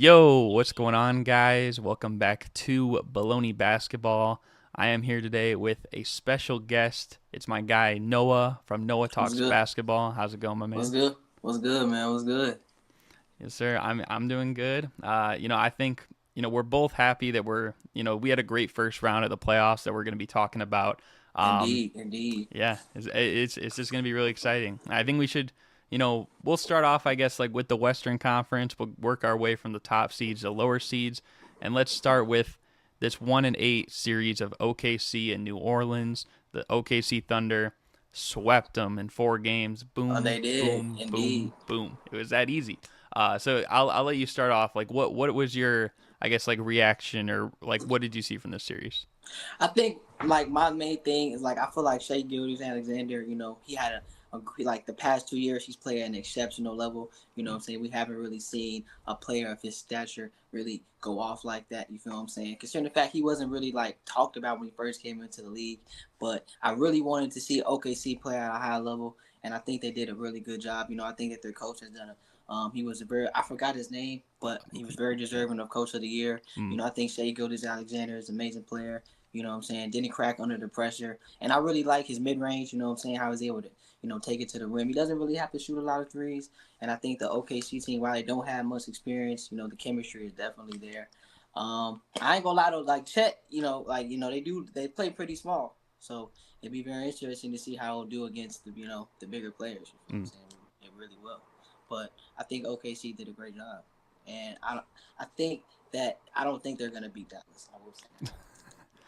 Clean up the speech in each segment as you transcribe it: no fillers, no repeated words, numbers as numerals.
Yo, what's going on, guys? Welcome back to Bullony Basketball. I am here today with a special guest. It's my guy Noah from Noah What's Talks good? Basketball. How's it going, my What's man? good? What's good, man? What's good? Yes, sir. I'm doing good. I think we're both happy that we had a great first round of the playoffs that we're going to be talking about. Um, Indeed, indeed. Yeah, it's just gonna be really exciting. I think we should, we'll start off, I guess, like with the Western Conference. We'll work our way from the top seeds to lower seeds, and let's start with this 1-8 series of OKC and New Orleans. The OKC Thunder swept them in 4 games. Boom, They did, boom, indeed. boom, boom. It was that easy. So I'll let you start off. Like, what was your, I guess, like reaction, or like what did you see from this series? I think like my main thing is like I feel like Shea Gilgeous-Alexander. He had like the past 2 years he's played at an exceptional level. What I'm saying, we haven't really seen a player of his stature really go off like that. You feel what I'm saying? Considering the fact he wasn't really like talked about when he first came into the league, but I really wanted to see OKC play at a high level, and I think they did a really good job. I think that their coach has done a he was a very I forgot his name, but he was very deserving of Coach of the Year. Mm, I think Shea Gildas Alexander is an amazing player. What I'm saying? Didn't crack under the pressure. And I really like his mid range, what I'm saying, how he's able to, take it to the rim. He doesn't really have to shoot a lot of threes. And I think the OKC team, while they don't have much experience, the chemistry is definitely there. I ain't gonna lie though, like Chet, they play pretty small. So it'd be very interesting to see how he'll do against the bigger players. You feel what I'm mm. saying? It really will. But I think OKC did a great job. And I think that I don't think they're gonna beat Dallas. I will say that.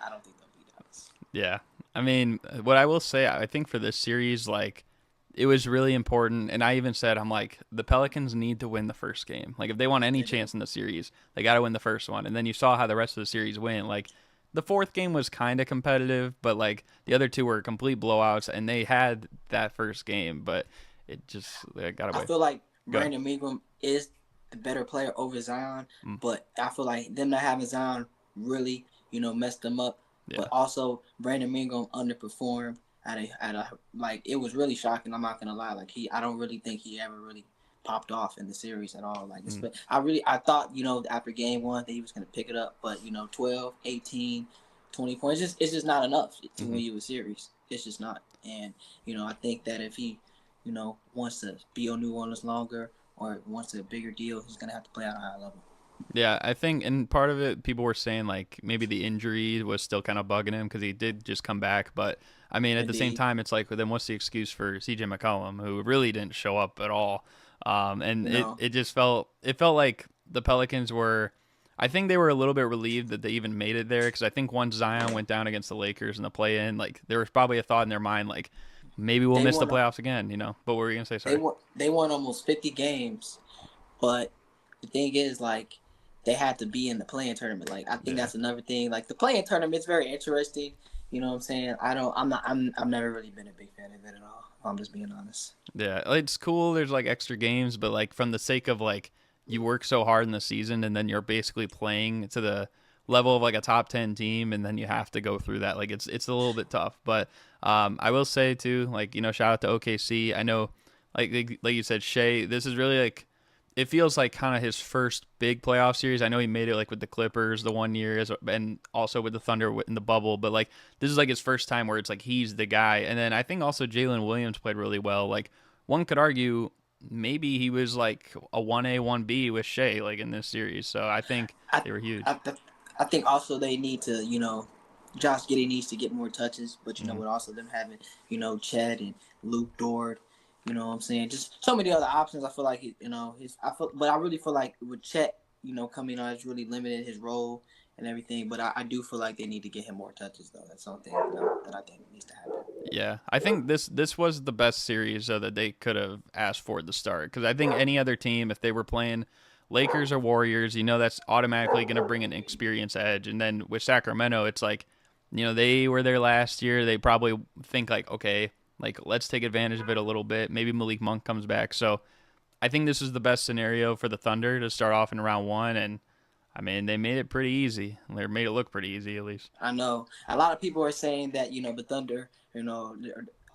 I don't think they'll beat Dallas. Yeah. I mean, what I will say, I think for this series, like, it was really important. And I even said, I'm like, the Pelicans need to win the first game. Like, if they want any They do. chance in the series, they got to win the first one. And then you saw how the rest of the series went. Like, the fourth game was kind of competitive, but, like, the other two were complete blowouts. And they had that first game, but it just they got I away. feel like Go. Brandon Ingram is the better player over Zion, Mm, but I feel like them not having Zion really, messed them up. But yeah. also Brandon Ingram underperformed at a like it was really shocking. I'm not gonna lie. Like I don't really think he ever really popped off in the series at all. Like Mm, I thought after game one that he was gonna pick it up, but 12, 18, 20 points, it's just not enough to mm-hmm. win you a series. It's just not. And I think that if he wants to be on New Orleans longer or wants a bigger deal, he's gonna have to play at a high level. Yeah, I think, and part of it, people were saying like maybe the injury was still kind of bugging him because he did just come back. But I mean, at the same Indeed. time, it's like, well, then what's the excuse for CJ McCollum, who really didn't show up at all? And it, No. it just felt like the Pelicans were, I think they were a little bit relieved that they even made it there because I think once Zion went down against the Lakers in the play-in, like there was probably a thought in their mind like maybe we'll They miss the won playoffs again. But what were you gonna say? Sorry. they won almost 50 games, but the thing is like they had to be in the playing tournament. Like I think Yeah. that's another thing. Like the playing tournament's very interesting. You know what I'm saying? I've never really been a big fan of it at all. If I'm just being honest. Yeah, it's cool. There's like extra games, but like from the sake of like you work so hard in the season and then you're basically playing to the level of like a top 10 team and then you have to go through that. Like it's a little bit tough, but I will say too, like shout out to OKC. I know like you said, Shea. This is really like it feels like kind of his first big playoff series. I know he made it like with the Clippers the one year, and also with the Thunder in the bubble. But like this is like his first time where it's like he's the guy. And then I think also Jalen Williams played really well. Like one could argue maybe he was like a 1A 1B with Shea like in this series. So I think I they were huge. I, I think also they need to Josh Giddey needs to get more touches, but Mm-hmm. with also them having Chad and Luke Dort, what I'm saying, just so many other options. I feel like but I really feel like with Chet, coming on, it's really limited his role and everything. But I do feel like they need to get him more touches though. That's something that I think needs to happen. Yeah, I think this was the best series that they could have asked for at the start because I think any other team, if they were playing Lakers or Warriors, that's automatically going to bring an experience edge. And then with Sacramento, it's like, they were there last year. They probably think like, okay, like let's take advantage of it a little bit. Maybe Malik Monk comes back. So I think this is the best scenario for the Thunder to start off in round one. And I mean, they made it pretty easy. They made it look pretty easy at least. I know a lot of people are saying that the Thunder,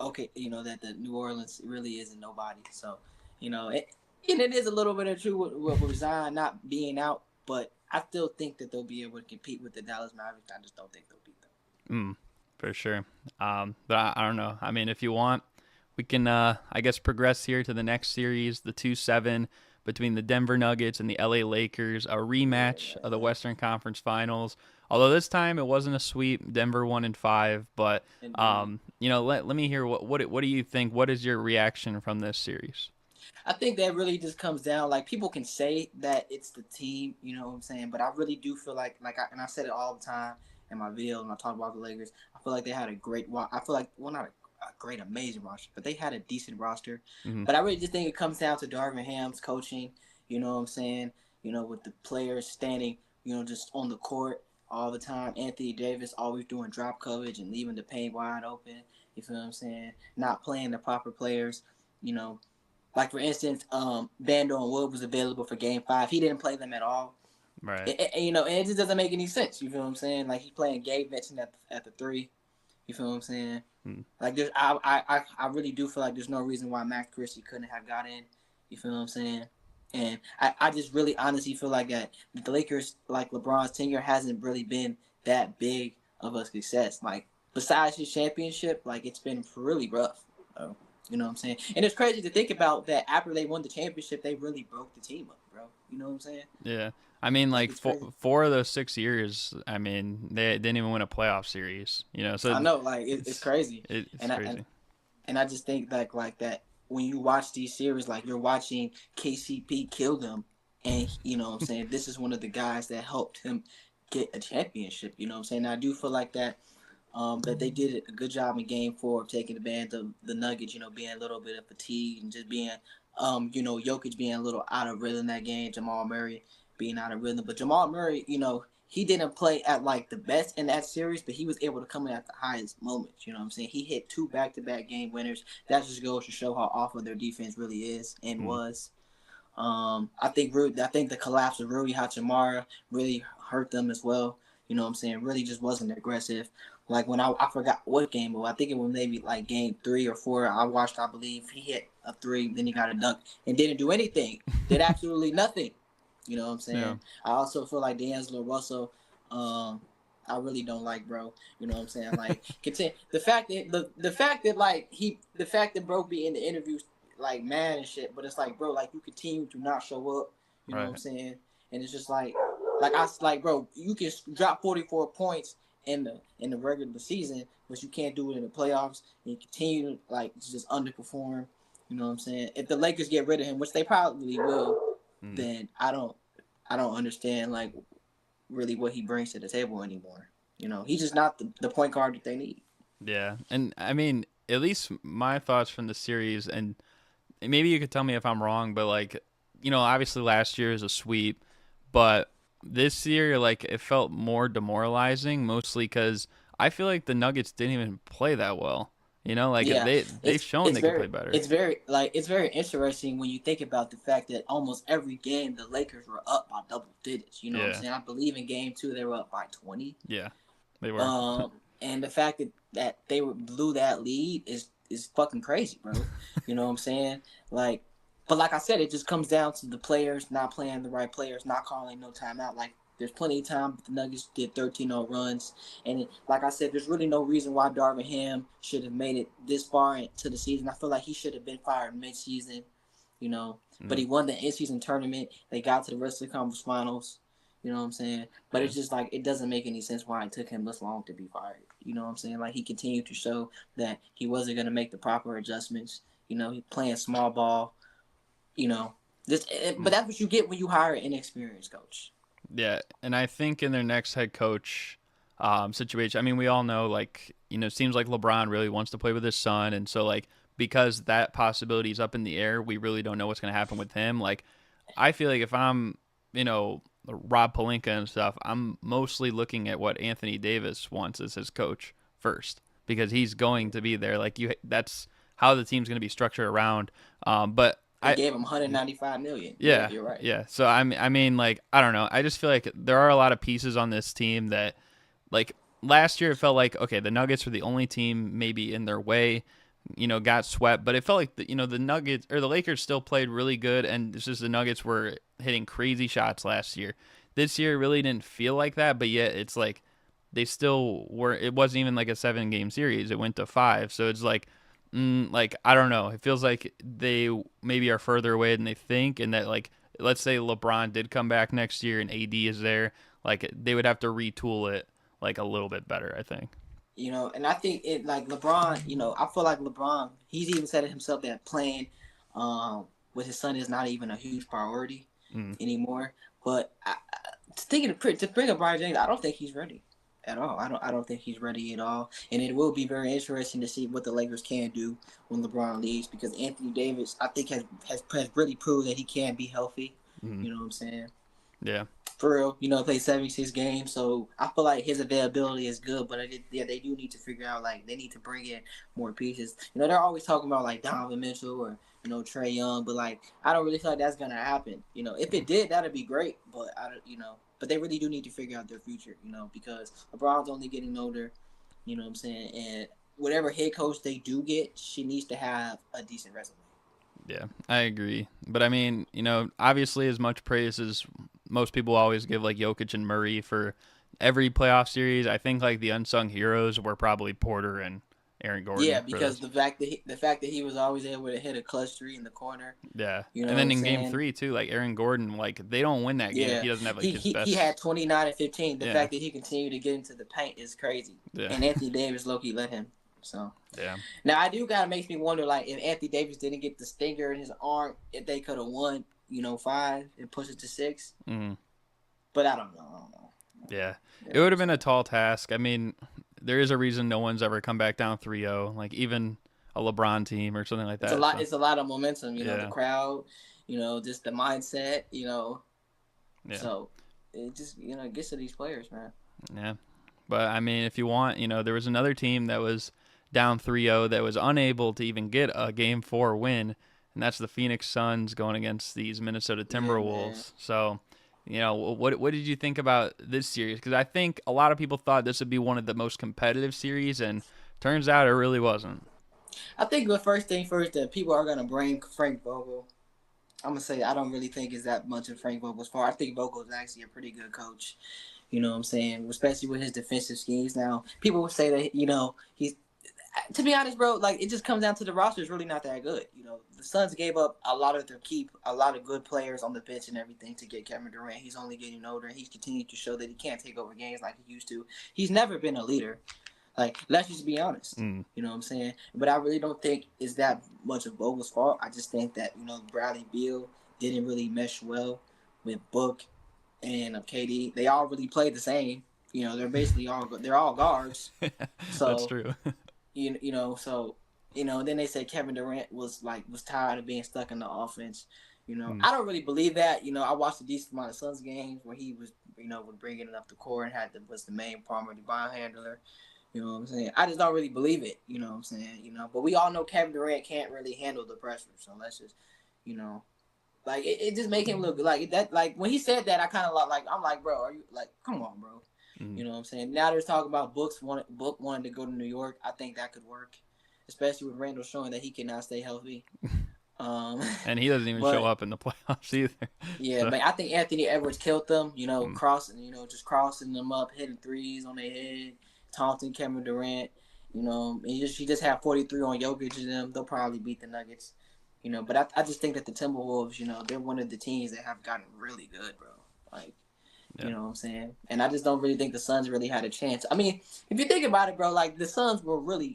okay, that the New Orleans really isn't nobody. So, it And it is a little bit of true with Zion not being out, but I still think that they'll be able to compete with the Dallas Mavericks. I just don't think they'll beat them. For sure. But I don't know. I mean, if you want, we can, I guess, progress here to the next series, the 2-7 between the Denver Nuggets and the LA Lakers, a rematch of the Western Conference Finals. Although this time it wasn't a sweep, Denver 1-5. But let me hear what do you think? What is your reaction from this series? I think that really just comes down, like, people can say that it's the team, you know what I'm saying, but I really do feel like I said it all the time in my video when I talk about the Lakers. I feel like they had not a great, amazing roster, but they had a decent roster. Mm-hmm. But I really just think it comes down to Darvin Ham's coaching, you know what I'm saying, with the players standing, just on the court all the time. Anthony Davis always doing drop coverage and leaving the paint wide open, you feel what I'm saying, not playing the proper players, Like, for instance, Bando and Wood was available for Game 5. He didn't play them at all. Right. And it just doesn't make any sense. You feel what I'm saying? Like, he's playing Gabe Vincent at the 3. You feel what I'm saying? Like, I really do feel like there's no reason why Max Christie couldn't have got in. You feel what I'm saying? And I just really honestly feel like that the Lakers, like, LeBron's tenure hasn't really been that big of a success. Like, besides his championship, like, it's been really rough. So. You know what I'm saying? And it's crazy to think about that after they won the championship, they really broke the team up, bro. You know what I'm saying? Yeah. I mean, like, 4 of those 6 years, I mean, they didn't even win a playoff series, So I know, like, it's crazy. It's crazy. And I just think like that when you watch these series, like, you're watching KCP kill them. And, you know what I'm saying? This is one of the guys that helped him get a championship. You know what I'm saying? I do feel like that. That they did a good job in Game 4 of taking advantage of the Nuggets, being a little bit of fatigue and just being, Jokic being a little out of rhythm that game, Jamal Murray being out of rhythm. But Jamal Murray, he didn't play at, like, the best in that series, but he was able to come in at the highest moments, you know what I'm saying? He hit 2 back-to-back game winners. That just goes to show how awful their defense really is and was. I think the collapse of Rui Hachimura really hurt them as well. You know what I'm saying? Really just wasn't aggressive. Like, when I forgot what game, but I think it was maybe like Game 3 or 4. I watched, I believe he hit a 3, then he got a dunk and didn't do anything. Did absolutely nothing. You know what I'm saying? Yeah. I also feel like D'Angelo Russell, I really don't like, bro. You know what I'm saying? Like, the fact that bro be in the interviews like mad and shit, but it's like, bro, like, you continue to not show up. You know what I'm saying? And it's just like bro, you can drop 44 points in the regular season, but you can't do it in the playoffs, and you continue to, like, just underperform. You know what I'm saying? If the Lakers get rid of him, which they probably will, then I don't understand, like, really what he brings to the table anymore. He's just not the point guard that they need. Yeah, and I mean, at least my thoughts from the series, and maybe you could tell me if I'm wrong, but, like, obviously last year is a sweep, but this year, like, it felt more demoralizing, mostly because I feel like the Nuggets didn't even play that well. They've shown they can play better. It's very interesting when you think about the fact that almost every game the Lakers were up by double digits. You know what I'm saying? I believe in Game 2 they were up by 20. Yeah, they were. And the fact that they blew that lead is fucking crazy, bro. You know what I'm saying? Like. But like I said, it just comes down to the players not playing the right players, not calling no timeout. Like, there's plenty of time. The Nuggets did 13-0 runs. And like I said, there's really no reason why Darvin Ham should have made it this far into the season. I feel like he should have been fired mid-season, But he won the in-season tournament. They got to the rest of the conference finals. You know what I'm saying? But it's just like, it doesn't make any sense why it took him this long to be fired. You know what I'm saying? Like, he continued to show that he wasn't going to make the proper adjustments. He playing small ball. But that's what you get when you hire an inexperienced coach. Yeah, and I think in their next head coach situation, I mean, we all know, like, it seems like LeBron really wants to play with his son, and so, like, because that possibility is up in the air, we really don't know what's going to happen with him. Like, I feel like if I'm, Rob Pelinka and stuff, I'm mostly looking at what Anthony Davis wants as his coach first, because he's going to be there. Like, that's how the team's going to be structured around. But they gave him $195 million. Yeah, you're right. Yeah, so I mean, like, I don't know. I just feel like there are a lot of pieces on this team that, like, last year it felt like, okay, the Nuggets were the only team maybe in their way. got swept, but it felt like the Nuggets or the Lakers still played really good, and it's just the Nuggets were hitting crazy shots last year. This year really didn't feel like that, but yet it's like they still were. It wasn't even like a 7-game series; it went to 5. So it's like I don't know. It feels like they maybe are further away than they think, and that like let's say LeBron did come back next year and AD is there, like they would have to retool it like a little bit better, I think. And I think it like LeBron. I feel like LeBron. He's even said it himself that playing with his son is not even a huge priority anymore. But to bring up Brian James, I don't think he's ready at all. I don't think he's ready at all. And it will be very interesting to see what the Lakers can do when LeBron leaves, because Anthony Davis, I think, has really proved that he can be healthy. You know what I'm saying? Yeah. For real, played 76 games, so I feel like his availability is good, but they do need to figure out, like, they need to bring in more pieces. They're always talking about, like, Donovan Mitchell or, Trae Young, but, like, I don't really feel like that's going to happen. If it did, that'd be great, but, but they really do need to figure out their future, because LeBron's only getting older, you know what I'm saying, and whatever head coach they do get, she needs to have a decent resume. Yeah, I agree. But, I mean, obviously as much praise as most people always give like Jokic and Murray for every playoff series, I think like the unsung heroes were probably Porter and Aaron Gordon. Yeah, because the fact that he was always able to hit a clutch 3 in the corner. Yeah, and then in Game 3 too, like Aaron Gordon, like they don't win that game. Yeah. He doesn't have like his best. He had 29 and 15. The fact that he continued to get into the paint is crazy. Yeah. And Anthony Davis low-key let him. So yeah. Now I do gotta makes me wonder, like, if Anthony Davis didn't get the stinger in his arm, if they could have won, 5 and pushed it to 6. Mm-hmm. But I don't know. Yeah. It would have been a tall task. I mean, there is a reason no one's ever come back down 3-0, like even a LeBron team or something like that. It's a lot of momentum, the crowd, just the mindset, Yeah. So it just, gets to these players, man. Yeah. But I mean, if you want, there was another team that was down 3-0 that was unable to even get a Game 4 win, and that's the Phoenix Suns going against these Minnesota Timberwolves. So what did you think about this series? Because I think a lot of people thought this would be one of the most competitive series, and turns out it really wasn't. I think the first thing first, that people are going to bring Frank Vogel. I'm going to say I don't really think it's that much of Frank Vogel's fault. I think Vogel is actually a pretty good coach. You know what I'm saying? Especially with his defensive schemes. Now, people would say that, he's – to be honest, bro, like, it just comes down to the roster is really not that good. The Suns gave up a lot of good players on the bench and everything to get Kevin Durant. He's only getting older, and he's continued to show that he can't take over games like he used to. He's never been a leader. Like, let's just be honest. You know what I'm saying? But I really don't think it's that much of Vogel's fault. I just think that, Bradley Beal didn't really mesh well with Book and KD. They all really played the same. They're basically all guards. So that's true. Then they said Kevin Durant was tired of being stuck in the offense. I don't really believe that. I watched a decent amount of Suns games where he was, would bring it up the court and was the main primary ball handler. You know what I'm saying? I just don't really believe it. You know what I'm saying? But we all know Kevin Durant can't really handle the pressure. So let's just, like it just make him look like that. Like when he said that, I kind of I'm like, bro, are you like, come on, bro. You know what I'm saying? Now there's talking about Book wanting to go to New York. I think that could work, especially with Randall showing that he cannot stay healthy. And he doesn't even show up in the playoffs either. Yeah, so. But I think Anthony Edwards killed them. Crossing, just crossing them up, hitting threes on their head, taunting Kevin Durant. He just had 43 on Jokic and them. They'll probably beat the Nuggets. But I just think that the Timberwolves, they're one of the teams that have gotten really good, bro. Like. Yeah. You know what I'm saying? And I just don't really think the Suns really had a chance. I mean, if you think about it, bro, like the Suns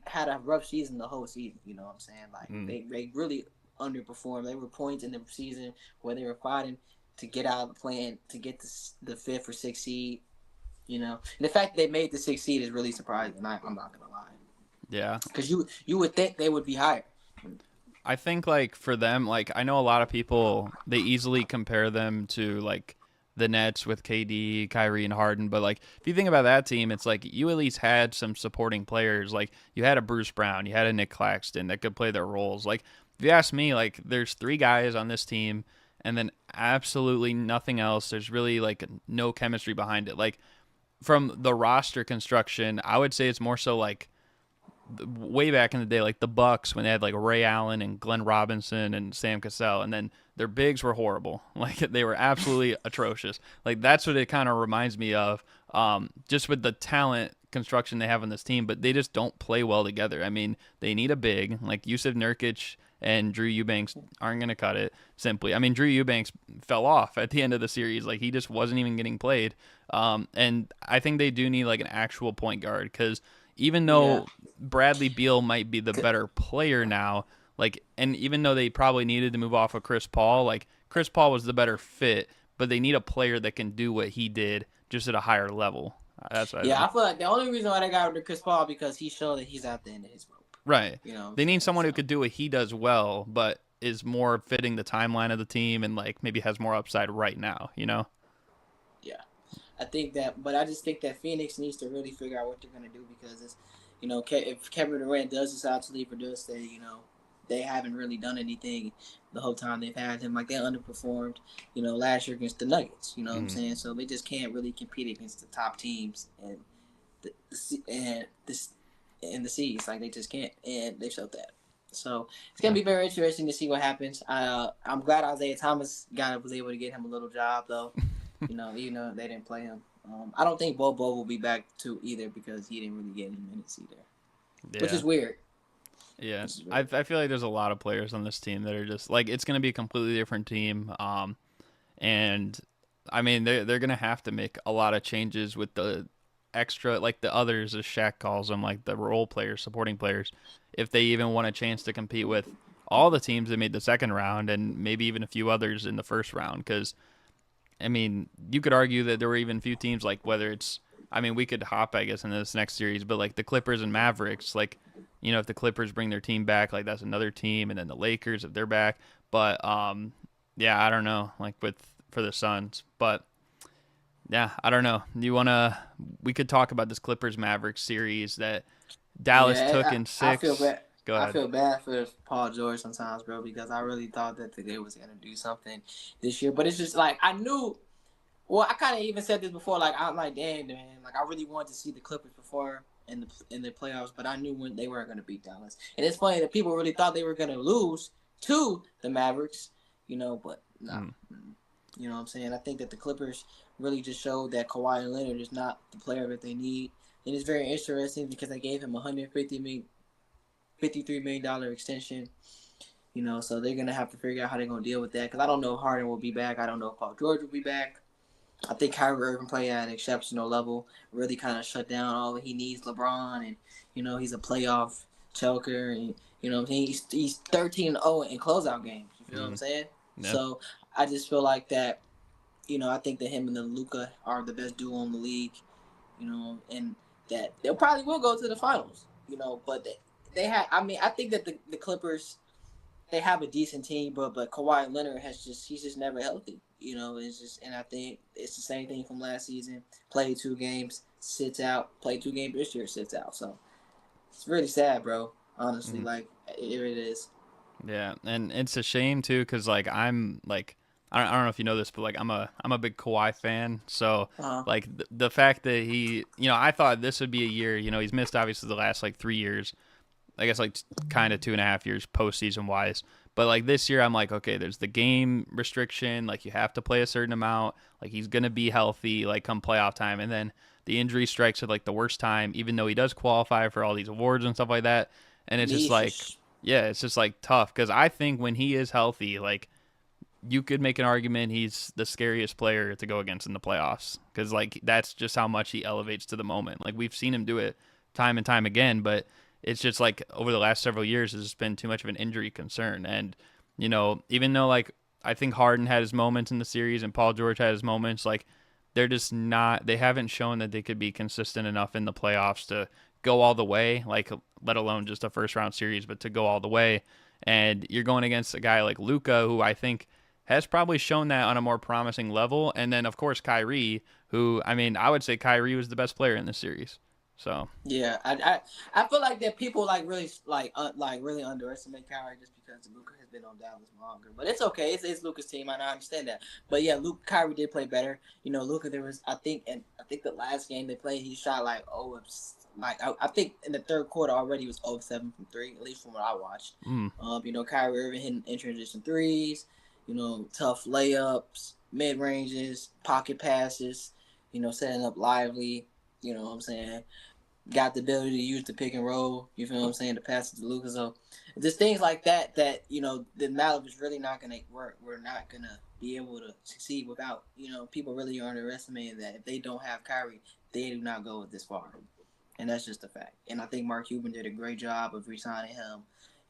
had a rough season the whole season. You know what I'm saying? Like they really underperformed. There were points in the season where they were fighting to get out of the plan to get the 5th or 6th seed. And the fact that they made the 6th seed is really surprising. I'm not gonna lie. Yeah. Because you would think they would be higher. I think like for them, like I know a lot of people they easily compare them to like the Nets with KD, Kyrie, and Harden. But, like, if you think about that team, it's like you at least had some supporting players. Like, you had a Bruce Brown, you had a Nick Claxton that could play their roles. Like, if you ask me, like, there's 3 guys on this team and then absolutely nothing else. There's really, like, no chemistry behind it. Like, from the roster construction, I would say it's more so, like, way back in the day, like the Bucks when they had like Ray Allen and Glenn Robinson and Sam Cassell, and then their bigs were horrible. Like they were absolutely atrocious. Like that's what it kind of reminds me of, just with the talent construction they have on this team, but they just don't play well together. I mean, they need a big like Yusuf Nurkic and Drew Eubanks aren't going to cut it simply. I mean, Drew Eubanks fell off at the end of the series. Like, he just wasn't even getting played. And I think they do need, like, an actual point guard because even though Bradley Beal might be the better player now, like, and even though they probably needed to move off of Chris Paul, like, Chris Paul was the better fit, but they need a player that can do what he did just at a higher level. That's what I feel like the only reason why they got rid of Chris Paul because he showed that he's out the end of his rope. Right. You know, they need someone who could do what he does well, but is more fitting the timeline of the team and like maybe has more upside right now, you know? Yeah. I think that, but I just think that Phoenix needs to really figure out what they're going to do because it's, you know, if Kevin Durant does decide to leave or does stay, you know, they haven't really done anything the whole time they've had him. Like they underperformed, you know, last year against the Nuggets, you know what I'm saying? So they just can't really compete against the top teams and the C's. Like they just can't, and they showed that. So it's gonna be very interesting to see what happens. I'm glad Isaiah Thomas was able to get him a little job though. You know, even though they didn't play him. I don't think Bobo will be back too either because he didn't really get any minutes either, which is weird. Yeah, I feel like there's a lot of players on this team that are just like it's gonna be a completely different team. And I mean they're gonna have to make a lot of changes with the extra, like the others, as Shaq calls them, like the role players, supporting players, if they even want a chance to compete with all the teams that made the second round and maybe even a few others in the first round. Because, I mean, you could argue that there were even a few teams, like whether it's, I mean, we could hop, I guess, in this next series, but like the Clippers and Mavericks, like, you know, if the Clippers bring their team back, like that's another team, and then the Lakers if they're back. But, yeah, I don't know, like for the Suns, but yeah, I don't know. We could talk about this Clippers Mavericks series that Dallas took in 6. I feel bad. Go ahead. I feel bad for Paul George sometimes, bro, because I really thought that they was gonna do something this year. But it's just like I knew. Well, I kind of even said this before. Like I'm like, damn, man. Like I really wanted to see the Clippers perform in the playoffs, but I knew when they weren't gonna beat Dallas. And it's funny that people really thought they were gonna lose to the Mavericks, you know, but no. You know what I'm saying? I think that the Clippers really just showed that Kawhi Leonard is not the player that they need. And it's very interesting because they gave him $53 million extension. You know, so they're going to have to figure out how they're going to deal with that. Because I don't know if Harden will be back. I don't know if Paul George will be back. I think Kyrie Irving played at an exceptional level. Really kind of shut down all that he needs LeBron. And, you know, he's a playoff choker. And, you know what I'm saying? He's 13-0 in closeout games. You know what I'm saying? Yeah. So I just feel like that, you know, I think that him and the Luka are the best duo in the league, you know, and that they'll probably will go to the finals, you know, but they have, I mean, I think that the Clippers, they have a decent team, but Kawhi Leonard he's just never healthy, you know, it's just, and I think it's the same thing from last season, played 2 games, sits out, played 2 games this year, sits out, so it's really sad, bro, honestly, like, it is. Yeah, and it's a shame, too, because, like, I'm, like, I don't know if you know this, but like I'm a big Kawhi fan. So like the fact that he, you know, I thought this would be a year. You know, he's missed obviously the last like 3 years. I guess like kind of 2.5 years postseason wise. But like this year, I'm like, okay, there's the game restriction. Like you have to play a certain amount. Like he's gonna be healthy like come playoff time, and then the injury strikes at like the worst time. Even though he does qualify for all these awards and stuff like that, and it's just like, yeah, it's just like tough because I think when he is healthy, like. You could make an argument he's the scariest player to go against in the playoffs because, like, that's just how much he elevates to the moment. Like, we've seen him do it time and time again, but it's just, like, over the last several years, it's been too much of an injury concern. And, you know, even though, like, I think Harden had his moments in the series and Paul George had his moments, like, they're just not – they haven't shown that they could be consistent enough in the playoffs to go all the way, like, let alone just a first-round series, but to go all the way. And you're going against a guy like Luka, who I think – has probably shown that on a more promising level. And then, of course, Kyrie, who, I mean, I would say Kyrie was the best player in this series. So Yeah, I feel like that people really underestimate Kyrie just because Luka has been on Dallas longer. But it's okay. It's Luka's team. I understand that. But yeah, Kyrie did play better. You know, Luka, there was I think the last game they played, he shot like I think in the third quarter already he was 0-7 from three, at least from what I watched. You know, Kyrie Irving hitting in transition threes. You know, tough layups, mid ranges, pocket passes. You know, setting up lively. You know what I'm saying? Got the ability to use the pick and roll. You feel what I'm saying? To pass it to Luka. So just things like that. You know, the Malibu is really not gonna work. We're not gonna be able to succeed without. You know, people really are underestimating that if they don't have Kyrie, they do not go this far. And that's just a fact. And I think Mark Cuban did a great job of re-signing him.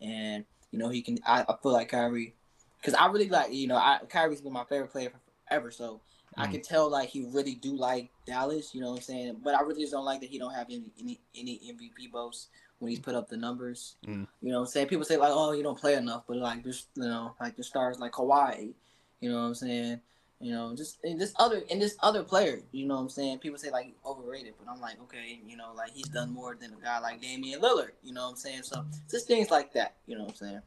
And you know, he can. I feel like Kyrie, because I really like. You know, Kyrie's been my favorite player forever. So I can tell like he really do like Dallas, you know what I'm saying? But I really just don't like that he don't have any MVP boasts when he's put up the numbers. You know what I'm saying? People say like, oh, you don't play enough, but like there's like the stars like Kawhi, you know what I'm saying? You know, just and this other player, you know what I'm saying? People say like overrated, but I'm like, okay, you know, like he's done more than a guy like Damian Lillard, you know what I'm saying? So just things like that, you know what I'm saying?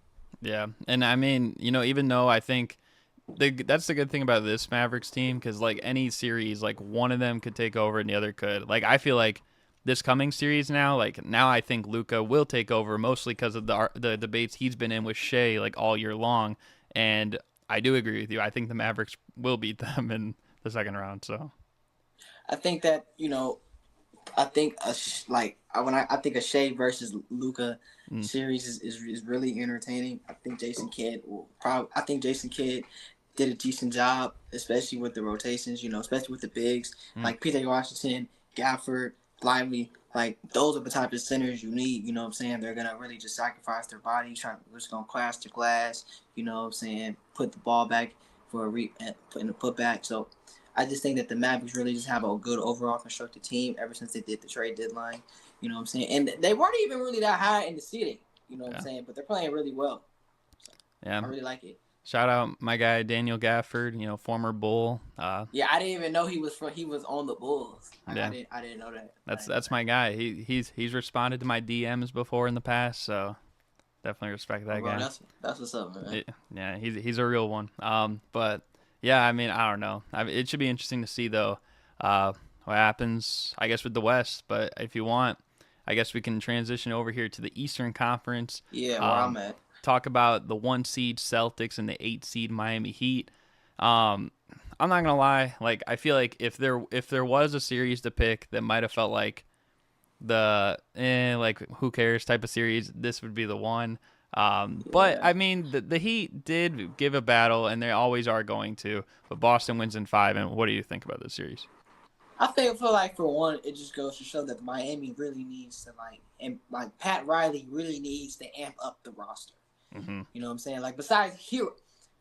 yeah, and I mean, you know, even though I think that's the good thing about this Mavericks team, because like any series, like one of them could take over and the other could. Like I feel like this coming series now, like now I think Luka will take over mostly because of the debates he's been in with Shea like all year long, and I do agree with you. I think the Mavericks will beat them in the second round. So I think that I think I think a Shea versus Luka series is really entertaining. I think Jason Kidd did a decent job, especially with the rotations. You know, especially with the bigs like PJ Washington, Gafford, Lively. Like those are the type of centers you need. You know what I'm saying? They're gonna really just sacrifice their body, just gonna clash to glass. You know what I'm saying? Put the ball back for put in the putback. So I just think that the Mavericks really just have a good overall constructed team ever since they did the trade deadline. You know what I'm saying? And they weren't even really that high in the seeding. You know what I'm saying? But they're playing really well. So yeah, I really like it. shout out my guy Daniel Gafford, you know, former Bull. Yeah, I didn't even know he was on the Bulls. Yeah, I didn't know that. that's my guy. He's responded to my DMs before in the past, so definitely respect that bro, guy. that's what's up, man. Yeah, he's a real one. But yeah, I mean, I don't know. It should be interesting to see though, what happens. I guess with the West, but if you want, I guess we can transition over here to the Eastern Conference. Yeah, where I'm at. Talk about the 1 seed Celtics and the 8 seed Miami Heat. I'm not gonna lie. Like I feel like if there was a series to pick that might have felt like the like who cares type of series, this would be the one. But I mean, the Heat did give a battle, and they always are going to. But Boston wins in 5. And what do you think about this series? I feel like for one, it just goes to show that Miami really needs to like Pat Riley really needs to amp up the roster. You know what I'm saying? Like besides Hero,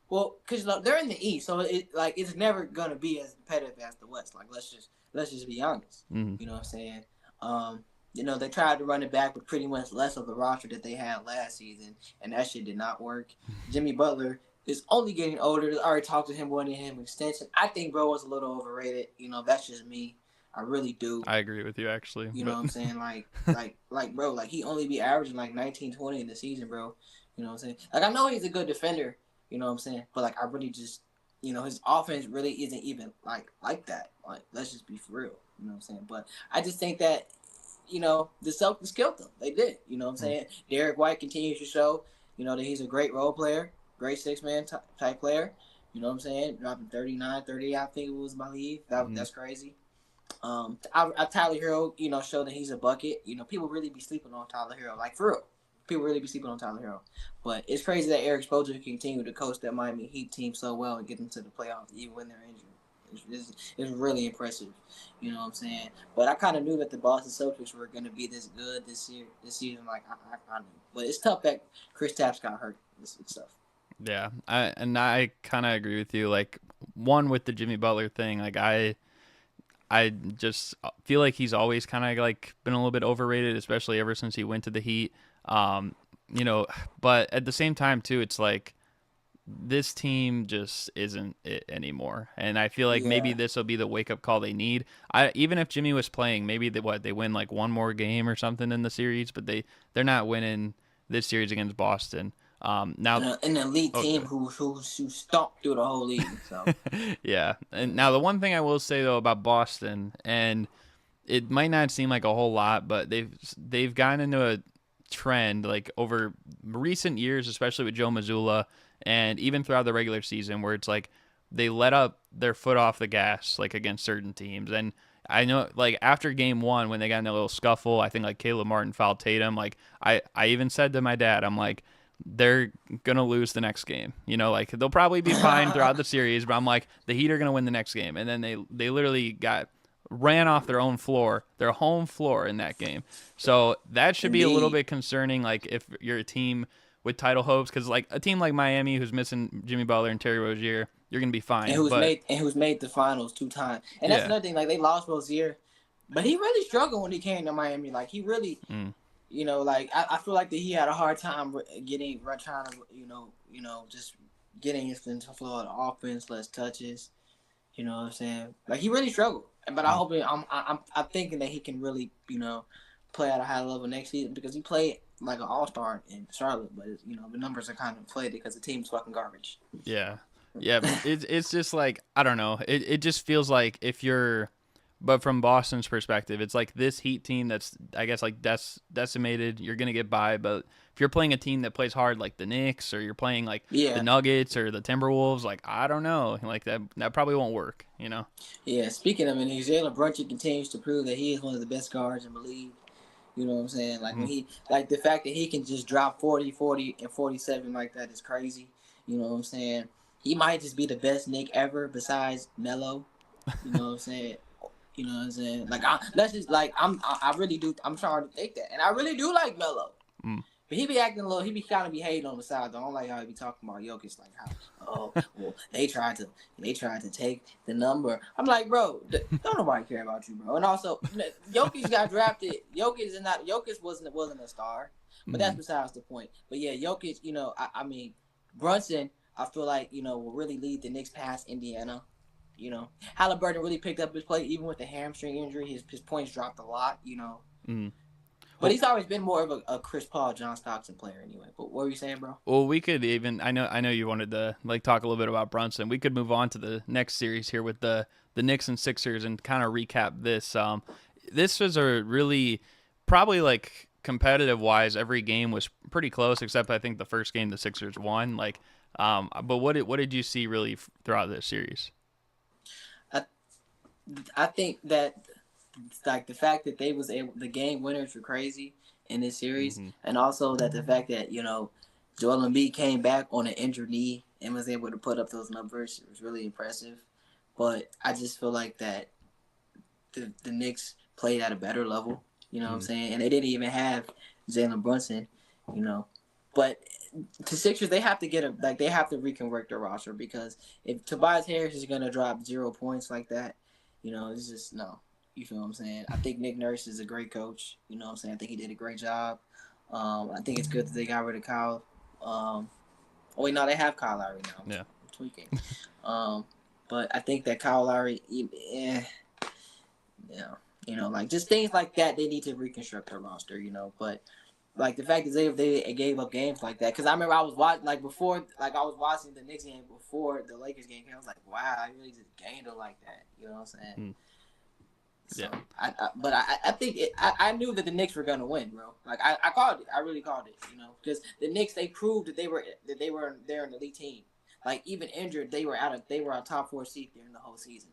well, because they're in the East, so it's never gonna be as competitive as the West. Like let's just be honest. You know what I'm saying? You know, they tried to run it back with pretty much less of the roster that they had last season, and that shit did not work. Jimmy Butler is only getting older. I already talked to him, wanting him extension. I think bro was a little overrated. You know, that's just me. I really do. I agree with you, actually. You know what I'm saying? Like bro, like he only be averaging like 19, 20 in the season, bro. You know what I'm saying? Like I know he's a good defender. You know what I'm saying? But like I really just, you know, his offense really isn't even like that. Like let's just be for real. You know what I'm saying? But I just think that, you know, the Celtics killed them. They did. You know what I'm saying? Derek White continues to show, you know, that he's a great role player, great six-man type player. You know what I'm saying? Dropping 39, 30, I think it was, I believe. That's crazy. Tyler Hero, you know, showed that he's a bucket. You know, people really be sleeping on Tyler Hero. Like, for real. People really be sleeping on Tyler Hero. But it's crazy that Eric Spoelstra can continue to coach that Miami Heat team so well and get them to the playoffs even when they're injured. It's really impressive. You know what I'm saying? But I kind of knew that the Boston Celtics were going to be this good this season. Like, I knew. But it's tough that Chris Tapps got hurt. This stuff. Yeah, I kind of agree with you. Like, one with the Jimmy Butler thing, like I just feel like he's always kind of like been a little bit overrated, especially ever since he went to the Heat. You know, but at the same time too, it's like this team just isn't it anymore. And I feel like maybe Yeah. this will be the wake up call they need. Even if Jimmy was playing, maybe they win like one more game or something in the series, but they're not winning this series against Boston. Now, An elite oh, team good. who stomped through the whole league. So Yeah. And now the one thing I will say though about Boston, and it might not seem like a whole lot, but they've gotten into a trend like over recent years, especially with Joe Mazzulla, and even throughout the regular season, where it's like they let up their foot off the gas like against certain teams. And I know like after game one when they got in a little scuffle, I think like Caleb Martin fouled Tatum. Like I even said to my dad, I'm like, they're gonna lose the next game. You know, like they'll probably be fine throughout the series, but I'm like, the Heat are gonna win the next game. And then they literally ran off their own floor, their home floor in that game. So that should be a little indeed, bit concerning, like if you're a team with title hopes, because like a team like Miami who's missing Jimmy Butler and Terry Rozier, you're gonna be and fine. But who's made the finals 2 times. And that's yeah, another thing. Like they lost Rozier, but he really struggled when he came to Miami. Like he really, mm, like I feel like that he had a hard time trying to, just getting into the flow of the offense, less touches. You know what I'm saying? Like he really struggled, but mm, I'm thinking that he can really, play at a high level next season because he played like an all-star in Charlotte, but the numbers are kind of inflated because the team's fucking garbage. yeah, yeah. It's just like I don't know. It just feels like if you're, but from Boston's perspective, it's like this Heat team that's I guess like decimated. You're gonna get by, but if you're playing a team that plays hard like the Knicks, or you're playing like the Yeah, Nuggets or the Timberwolves, like I don't know, like that probably won't work. You know? yeah. Speaking of it, Jalen Brunson continues to prove that he is one of the best guards in the league. You know what I'm saying? Like when Mm. like the fact that he can just drop 40, 40, and 47 like that is crazy. You know what I'm saying? He might just be the best Nick ever besides Melo. You know what I'm saying? You know what I'm saying? Like that's just like I really do. I'm trying to think that, and I really do like Melo. Mm. But he be acting a little. He be kind of be hating on the side. Though. I don't like how he be talking about Jokic, like how well they tried to take the number. I'm like, bro, don't nobody care about you, bro. And also, Jokic got drafted. Jokic wasn't a star, but that's Mm. besides the point. But yeah, Jokic, I mean, Brunson, I feel like will really lead the Knicks past Indiana. Halliburton really picked up his play even with the hamstring injury. His points dropped a lot. Mm. But Well, he's always been more of a Chris Paul, John Stockton player anyway. But what were you saying, bro? well, we could even. I know you wanted to like talk a little bit about Brunson. We could move on to the next series here with the Knicks and Sixers and kind of recap this. This was a really probably like competitive wise. Every game was pretty close, except I think the first game the Sixers won. Like, but what did you see really throughout this series? I I think that like the fact that they was able the game winners were crazy in this series, Mm-hmm. and also that the fact that Joel Embiid came back on an injured knee and was able to put up those numbers was really impressive. But I just feel like that the Knicks played at a better level. You know what I'm Mm-hmm. saying? And they didn't even have Jalen Brunson. You know, but the Sixers they have to they have to reconvert their roster because if Tobias Harris is gonna drop 0 points like that, it's just no. You feel what I'm saying? I think Nick Nurse is a great coach. You know what I'm saying? I think he did a great job. I think it's good that they got rid of Kyle. Oh wait, no, they have Kyle Lowry now. Yeah. I'm tweaking. But I think that Kyle Lowry, like just things like that, they need to reconstruct their roster. But like the fact that they gave up games like that, because I remember I was watching I was watching the Knicks game before the Lakers game. I was like, wow, I really just gained it like that. You know what I'm saying? Mm. So, Yeah. I think I knew that the Knicks were gonna win, bro. Like I called it. I really called it. Because the Knicks they proved that they're an elite team. Like even injured, they were a top 4 seed during the whole season.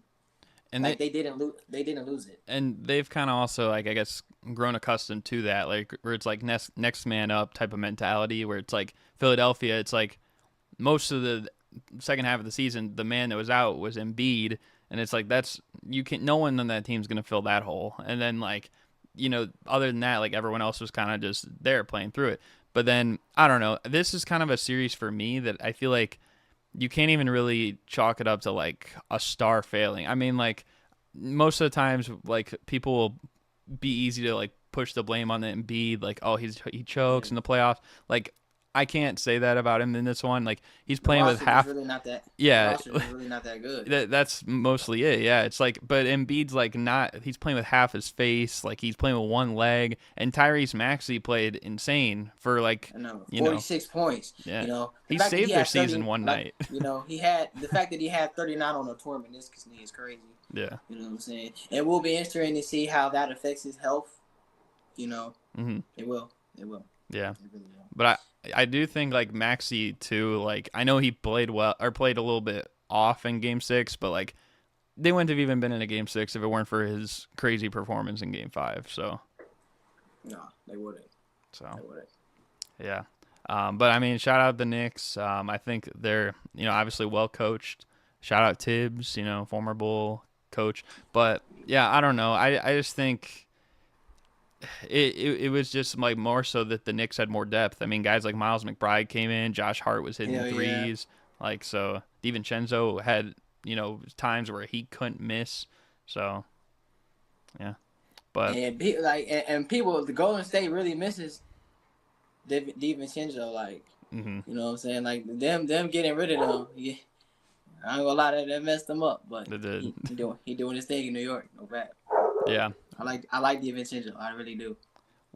And Like they didn't lose it. and they've kind of also like I guess grown accustomed to that, like where it's like next man up type of mentality, where it's like Philadelphia, it's like most of the second half of the season, the man that was out was Embiid, and it's like that's you can no one on that team's gonna fill that hole, and then like other than that, like everyone else was kind of just there playing through it. But then I don't know, this is kind of a series for me that I feel like you can't even really chalk it up to like a star failing. I mean, like most of the times, like people will be easy to like push the blame on the Embiid, like he chokes in the playoffs. Like I can't say that about him in this one. Like he's The playing with roster is half. really not that. The Yeah, roster is really not that good. that's mostly it. Yeah, it's like, but Embiid's like not. He's playing with half his face. Like he's playing with one leg. And Tyrese Maxey played insane for like, I know, you know, 46 points. yeah. You know, the He fact that saved he their had 30, season one like, night. you know, he had the fact that he had 39 on a torn meniscus knee is crazy. Yeah. You know what I'm saying? It will be interesting to see how that affects his health. You know, it will. It will. Yeah. It really will. But I do think like Maxey too. Like I know he played well or played a little bit off in Game 6, but like they wouldn't have even been in a Game 6 if it weren't for his crazy performance in Game 5. So. No, they wouldn't. So. They wouldn't. Yeah. But I mean, shout out the Knicks. I think they're, obviously well coached. Shout out Tibbs, former Bull coach. But yeah, I don't know. I just think it was just like more so that the Knicks had more depth. I mean, guys like Miles McBride came in, Josh Hart was hitting threes. Yeah. Like, so DiVincenzo had, times where he couldn't miss. So, yeah. But and people, the Golden State really misses DiVincenzo, like, you know what I'm saying? Like, them getting rid of them, yeah, I ain't gonna lie, that messed them up, but he doing his thing in New York, no bad. Yeah. I like DiVincenzo, I really do.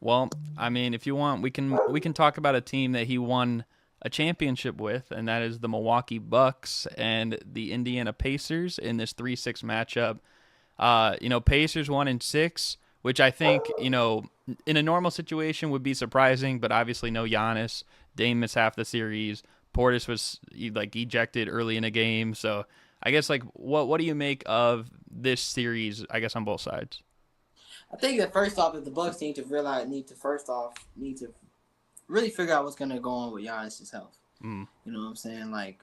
Well, I mean, if you want, we can talk about a team that he won a championship with, and that is the Milwaukee Bucks and the Indiana Pacers in this 3-6 matchup. Pacers 1-6, which I think, in a normal situation would be surprising, but obviously no Giannis. Dame missed half the series. Portis was ejected early in the game. So I guess what do you make of this series, I guess, on both sides? I think that first off, if the Bucks need to really figure out what's gonna go on with Giannis' health. You know what I'm saying? Like,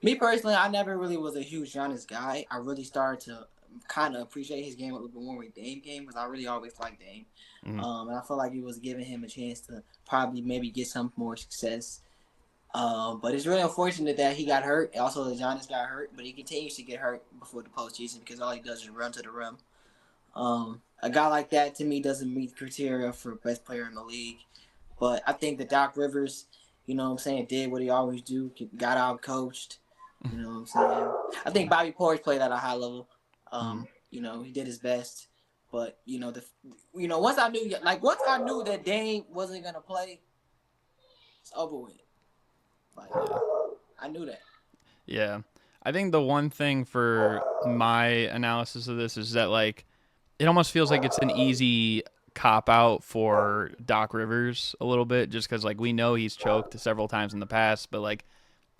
me personally, I never really was a huge Giannis guy. I really started to kind of appreciate his game a little bit more with Dame game, because I really always liked Dame. And I feel like it was giving him a chance to probably maybe get some more success. But it's really unfortunate that he got hurt. Also, that Giannis got hurt, but he continues to get hurt before the postseason because all he does is run to the rim. A guy like that, to me, doesn't meet criteria for best player in the league. But I think that Doc Rivers, did what he always do, got out coached. You know what I'm saying? I think Bobby Portis played at a high level. He did his best. But once I knew that Dame wasn't gonna play, it's over with. Like, I knew that. Yeah, I think the one thing for my analysis of this is that it almost feels like it's an easy cop out for Doc Rivers a little bit, just because we know he's choked several times in the past, but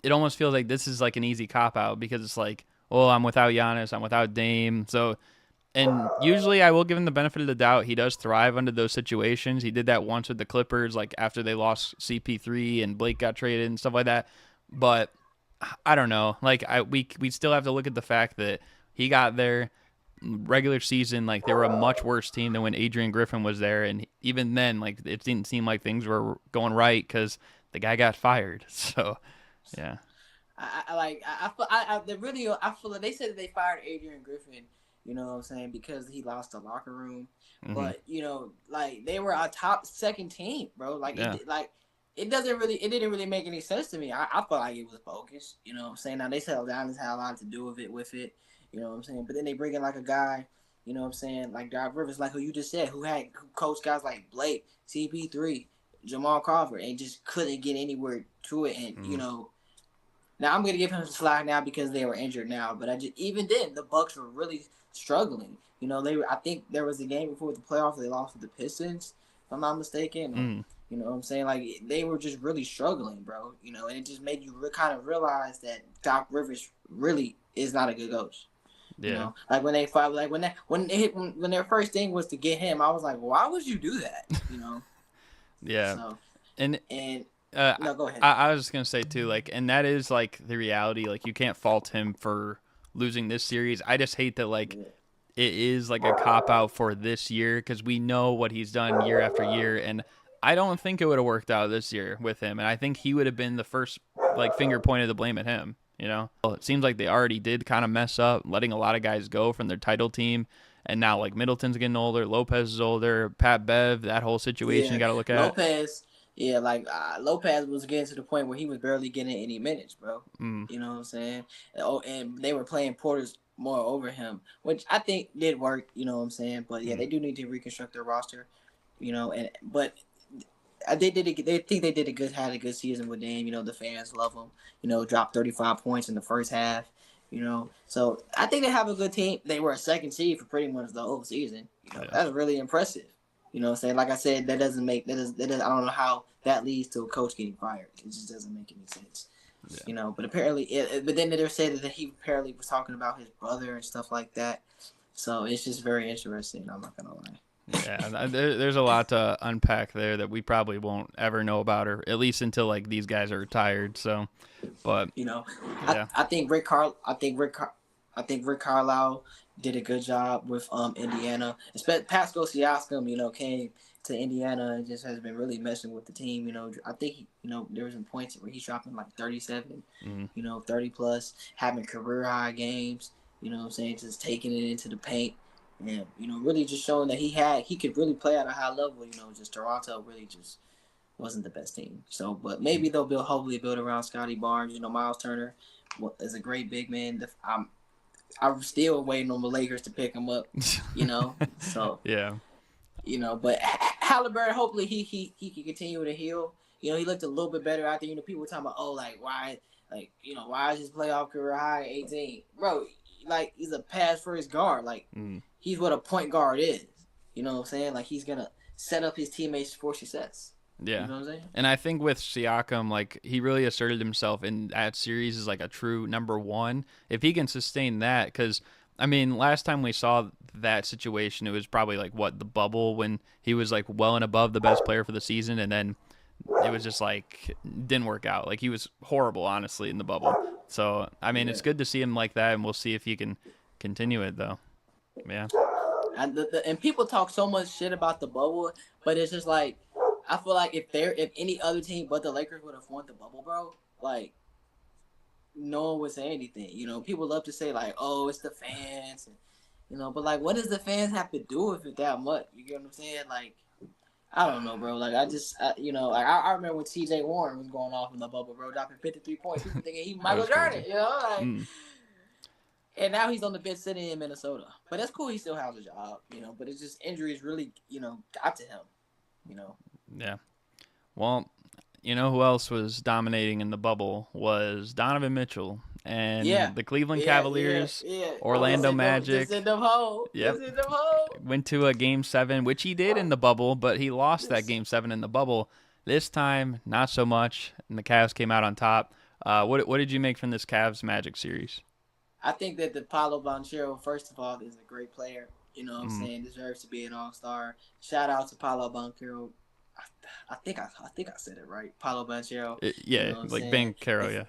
it almost feels like this is an easy cop out because it's I'm without Giannis, I'm without Dame, so. And usually I will give him the benefit of the doubt. He does thrive under those situations. He did that once with the Clippers, after they lost CP3 and Blake got traded and stuff like that. But I don't know. We still have to look at the fact that he got there regular season. They were a much worse team than when Adrian Griffin was there. And even then, it didn't seem like things were going right because the guy got fired. So, yeah. I feel like they said that they fired Adrian Griffin. You know what I'm saying? Because he lost the locker room. But, they were a top second team, bro. It didn't really make any sense to me. I felt like it was bogus. You know what I'm saying? Now, they said Giannis had a lot to do with it. You know what I'm saying? But then they bring in a guy, you know what I'm saying, like Doc Rivers, who you just said, who coached guys like Blake, CP3, Jamal Crawford, and just couldn't get anywhere to it. And, now I'm going to give him some slack now because they were injured now. But even then, the Bucks were really struggling. I think there was a game before the playoffs they lost to the Pistons, if I'm not mistaken. You know what I'm saying? They were just really struggling, bro. And it just made you kind of realize that Doc Rivers really is not a good coach. Yeah. When they fight, when their first thing was to get him, I was like, why would you do that? Yeah. So, and no, go ahead. I was just gonna say too, and that is the reality. You can't fault him for losing this series. I just hate that it is a cop out for this year because we know what he's done year after year, and I don't think it would have worked out this year with him. And I think he would have been the first finger pointed to blame at him. Well, it seems like they already did kind of mess up, letting a lot of guys go from their title team. And now, Middleton's getting older, Lopez is older, Pat Bev, that whole situation you got to look at. Yeah, like Lopez was getting to the point where he was barely getting any minutes, bro. Mm. You know what I'm saying? Oh, and they were playing Porter's more over him, which I think did work. You know what I'm saying? But yeah, they do need to reconstruct their roster. You know, but they did. They think they did had a good season with Dame. You know, the fans love him. You know, dropped 35 points in the first half. You know, so I think they have a good team. They were a second seed for pretty much the whole season. You know, that's really impressive. You know what I'm saying? Like I said, that doesn't make I don't know how that leads to a coach getting fired. It just doesn't make any sense. Yeah. You know, but apparently, but then they said that he apparently was talking about his brother and stuff like that. So it's just very interesting. I'm not gonna lie. Yeah, there's a lot to unpack there that we probably won't ever know about, or at least until like these guys are retired. So, but you know, yeah. I think Rick Carlisle did a good job with Indiana. Pascal Siakam, you know, came to Indiana and just has been really messing with the team. You know, I think there was some points where he's dropping like 37, you know, 30 plus, having career high games. You know what I'm saying? Just taking it into the paint. And, you know, really just showing that he could really play at a high level. You know, just Toronto really just wasn't the best team. So, but maybe they'll hopefully build around Scotty Barnes. You know, Miles Turner is a great big man. I'm still waiting on the Lakers to pick him up. You know, so yeah. You know, but Halliburton, hopefully he can continue to heal. You know, he looked a little bit better out there. You know, people were talking about, why is his playoff career high at 18, bro? Like, he's a pass first guard. Like, he's what a point guard is. You know what I'm saying? Like, he's gonna set up his teammates for success. Yeah. You know what I'm saying? And I think with Siakam, like, he really asserted himself in that series as like a true number one. If he can sustain that, because I mean, last time we saw that situation, it was probably like the bubble, when he was like well and above the best player for the season, and then it was just like didn't work out. Like, he was horrible, honestly, in the bubble. So I mean, it's good to see him like that, and we'll see if he can continue it, though. Yeah. And people talk so much shit about the bubble, but it's just like, I feel like if any other team but the Lakers would have won the bubble, bro, like, no one would say anything. You know, people love to say like, "Oh, it's the fans," and, you know, but like, what does the fans have to do with it that much? You get what I'm saying? Like, I don't know, bro. Like, you know, like I remember when T.J. Warren was going off in the bubble, bro, dropping 53 points. People thinking he Michael Jordan, you know, like. And now he's on the bench sitting in Minnesota, but that's cool. He still has a job, you know. But it's just injuries really, you know, got to him, you know. Yeah. Well, you know who else was dominating in the bubble was Donovan Mitchell and the Cleveland Cavaliers, Orlando Magic. Just in them hole. Yep. Went to a Game 7, which he did in the bubble, but he lost that Game 7 in the bubble. This time, not so much, and the Cavs came out on top. What did you make from this Cavs Magic series? I think that the Paolo Banchero, first of all, is a great player. You know what I'm saying? Deserves to be an all-star. Shout out to Paolo Banchero. I think I said it right. Paolo Banchero. Yeah, you know like Banchero, yeah.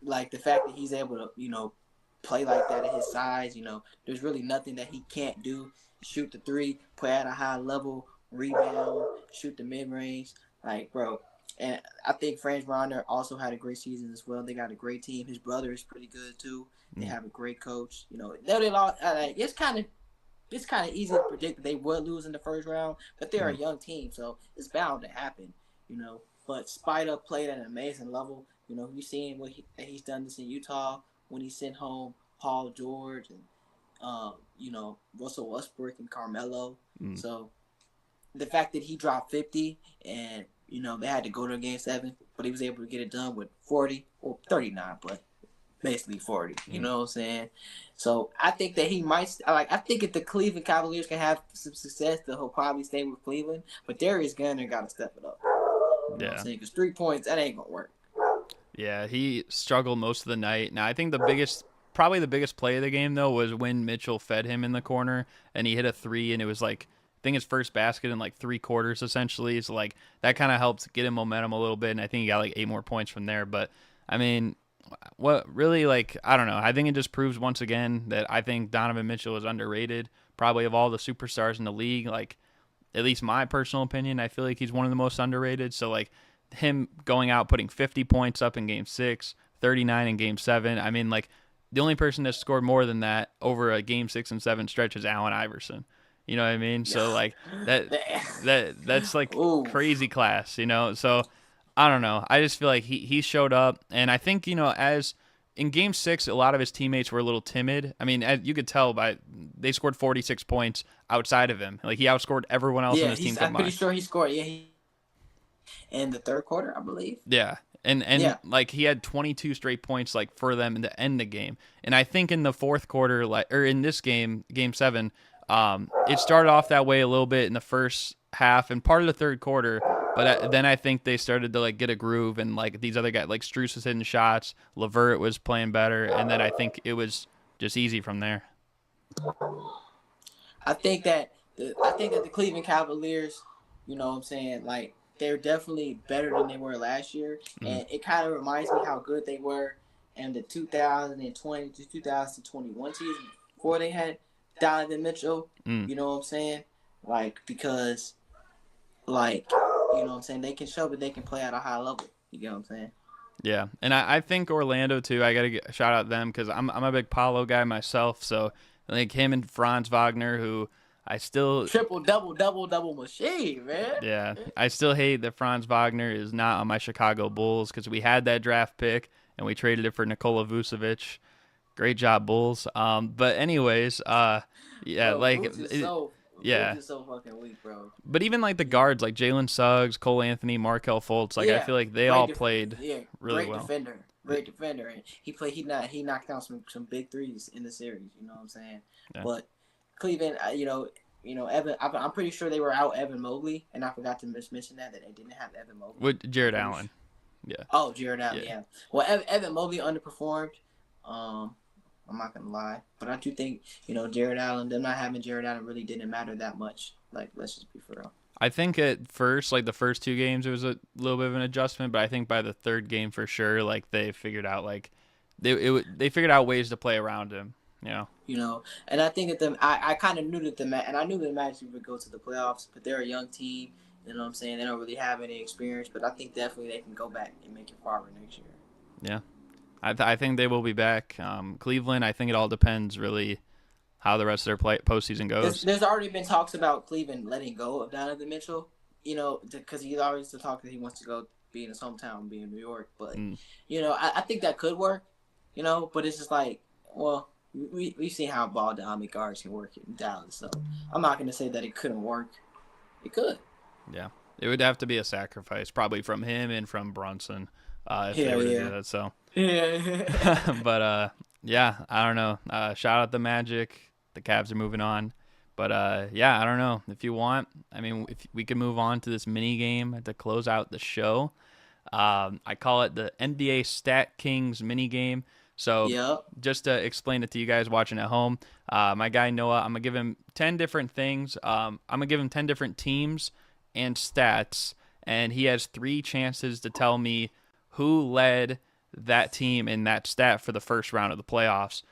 Like the fact that he's able to, you know, play like that at his size, you know, there's really nothing that he can't do. Shoot the three, play at a high level, rebound, shoot the mid-range. Like, bro. And I think Franz Wagner also had a great season as well. They got a great team. His brother is pretty good too. They have a great coach. You know, they lost. It's kind of easy to predict that they would lose in the first round, but they're a young team, so it's bound to happen. You know, but Spider played at an amazing level. You know, you've seen what he's done this in Utah when he sent home Paul George and you know, Russell Westbrook and Carmelo. So the fact that he dropped 50 and, you know, they had to go to a Game 7, but he was able to get it done with 40 or 39, but basically 40. You know what I'm saying? So I think that he might. I think if the Cleveland Cavaliers can have some success, he'll probably stay with Cleveland. But Darius Garner got to step it up. You know what I'm saying? Because 3 points, that ain't gonna work. Yeah, he struggled most of the night. Now I think probably the biggest play of the game though was when Mitchell fed him in the corner and he hit a 3, and it was like, I think his first basket in like 3 quarters essentially. So like that kind of helped get him momentum a little bit, and I think he got like 8 more points from there. But I mean, what really, like, I don't know. I think it just proves once again that I think Donovan Mitchell is underrated. Probably of all the superstars in the league, like, at least my personal opinion, I feel like he's one of the most underrated. So like him going out putting 50 points up in Game 6, 39 in Game 7. I mean, like, the only person that scored more than that over a Game 6 and 7 stretch is Allen Iverson. You know what I mean? So like that's like Ooh. crazy class, you know? So I don't know. I just feel like he showed up, and I think, you know, as in game 6, a lot of his teammates were a little timid. I mean, as you could tell by they scored 46 points outside of him. Like he outscored everyone else on Yeah, his team I'm pretty combined. sure he scored. Yeah, in the third quarter, I believe. Yeah. And Yeah. like he had 22 straight points like for them to end the game. And I think in the fourth quarter, like, or in this game, game 7, it started off that way a little bit in the first half and part of the third quarter, but then I think they started to like get a groove, and like these other guys, like Strus was hitting shots, LeVert was playing better, and then I think it was just easy from there. I think that the Cleveland Cavaliers, you know what I'm saying, like they're definitely better than they were last year, and it kind of reminds me how good they were in the 2020 to 2021 season before they had Donovan Mitchell. Mm. You know what I'm saying? Like because, like you know what I'm saying, they can show that they can play at a high level. You get what I'm saying? Yeah, and I think Orlando too. I gotta shout out them because I'm a big Paolo guy myself. So like him and Franz Wagner, who I still Triple double machine, man. yeah, I still hate that Franz Wagner is not on my Chicago Bulls because we had that draft pick and we traded it for Nikola Vucevic. Great job, Bulls. But anyways, yeah, Bro, like Vooch yeah. is so fucking weak, bro. But even like the guards, like Jalen Suggs, Cole Anthony, Markel Fultz, like I Yeah, feel like they great all played really great well. defender, great defender, and he knocked down some big threes in the series. You know what I'm saying? Yeah. But Cleveland, Evan. I'm pretty sure they were out Evan Mobley, and I forgot to mention that they didn't have Evan Mobley. With Jared Allen. Yeah. Oh, Jared Allen. Yeah. Well, Evan Mobley underperformed. I'm not gonna lie, but I do think Jared Allen. Them not having Jared Allen really didn't matter that much. Like, let's just be for real. I think at first, like the first 2 games, it was a little bit of an adjustment, but I think by the third game for sure, like they figured out like they figured out ways to play around him. And I think that I kind of knew that and I knew the Magic would go to the playoffs, but they're a young team. You know what I'm saying? They don't really have any experience, but I think definitely they can go back and make it farther next year. Yeah. I think they will be back. Cleveland, I think it all depends really how the rest of their postseason goes. There's already been talks about Cleveland letting go of Donovan Mitchell, because he's always the talk that he wants to go be in his hometown, be in New York. But, I think that could work, but it's just like, well, we've seen how ball dominant guards can work in Dallas. So I'm not going to say that it couldn't work. It could. Yeah. It would have to be a sacrifice probably from him and from Brunson if they were to do that. So. Yeah. But yeah, I don't know. Shout out the Magic. The Cavs are moving on. But yeah, I don't know. If you want, I mean, if we can move on to this mini game to close out the show. I call it the NBA Stat Kings mini game. So just to explain it to you guys watching at home, my guy Noah, I'm gonna give him 10 different things. I'm gonna give him 10 different teams and stats, and he has 3 chances to tell me who led that team in that stat for the first round of the playoffs.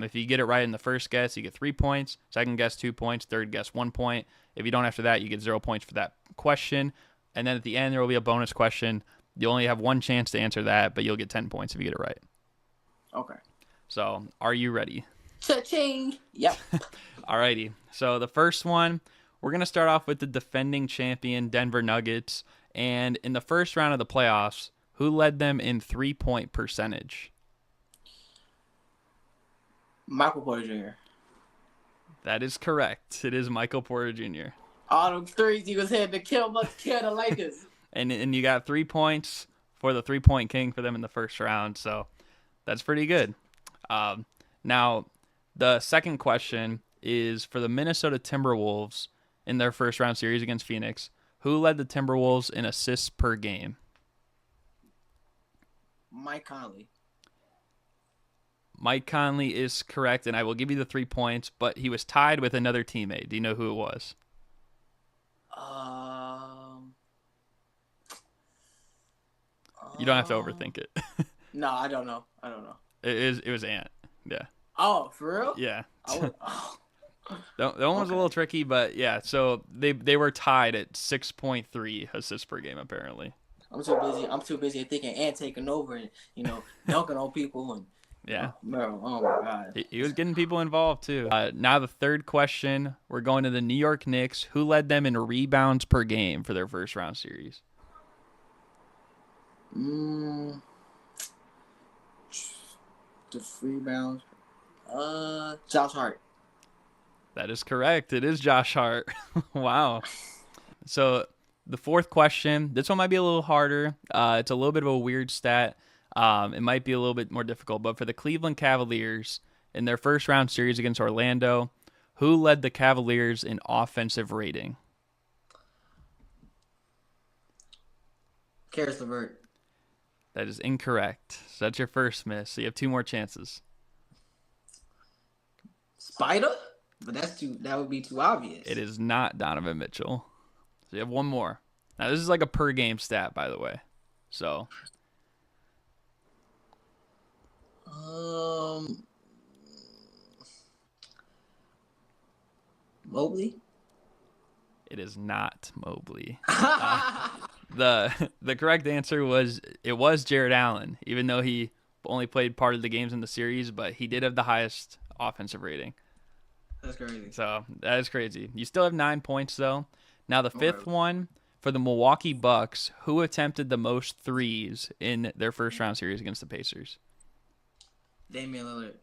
If you get it right in the first guess, you get 3 points. Second guess, 2 points. Third guess, 1 point. If you don't after that, you get 0 points for that question. And then at the end, there will be a bonus question. You only have 1 chance to answer that, but you'll get 10 points if you get it right. Okay. So, are you ready? Cha-ching. Yep. Alrighty. So, the first one, we're going to start off with the defending champion Denver Nuggets. And in the first round of the playoffs, who led them in 3-point percentage? Michael Porter Jr. That is correct. It is Michael Porter Jr. All them threes he was hitting to kill the Lakers. and you got 3 points for the 3-point king for them in the first round. So that's pretty good. Now, the second question is for the Minnesota Timberwolves in their first round series against Phoenix. Who led the Timberwolves in assists per game? Mike Conley. Mike Conley is correct, and I will give you the 3 points, but he was tied with another teammate. Do you know who it was? You don't have to overthink it. No, I don't know. It was Ant. Yeah. Oh, for real? Yeah. That one was a little tricky, but yeah. So they were tied at 6.3 assists per game apparently. I'm too busy thinking Ant taking over and dunking on people and Yeah. Bro, oh my God. He was getting people involved too. Now the third question, we're going to the New York Knicks. Who led them in rebounds per game for their first round series? The rebounds. Josh Hart. That is correct. It is Josh Hart. Wow. So the fourth question, this one might be a little harder. It's a little bit of a weird stat. It might be a little bit more difficult, but for the Cleveland Cavaliers in their first round series against Orlando, who led the Cavaliers in offensive rating? Karis LeVert. That is incorrect. So that's your first miss. So you have two more chances. Spider? But that would be too obvious. It is not Donovan Mitchell. So you have one more. Now this is like a per game stat, by the way. So Mobley? it is not Mobley. The correct answer was Jared Allen, even though he only played part of the games in the series, but he did have the highest offensive rating. That's crazy. So that is crazy. You still have 9 points though. Now the fifth one for the Milwaukee Bucks, who attempted the most threes in their first round series against the Pacers? Damian Lillard.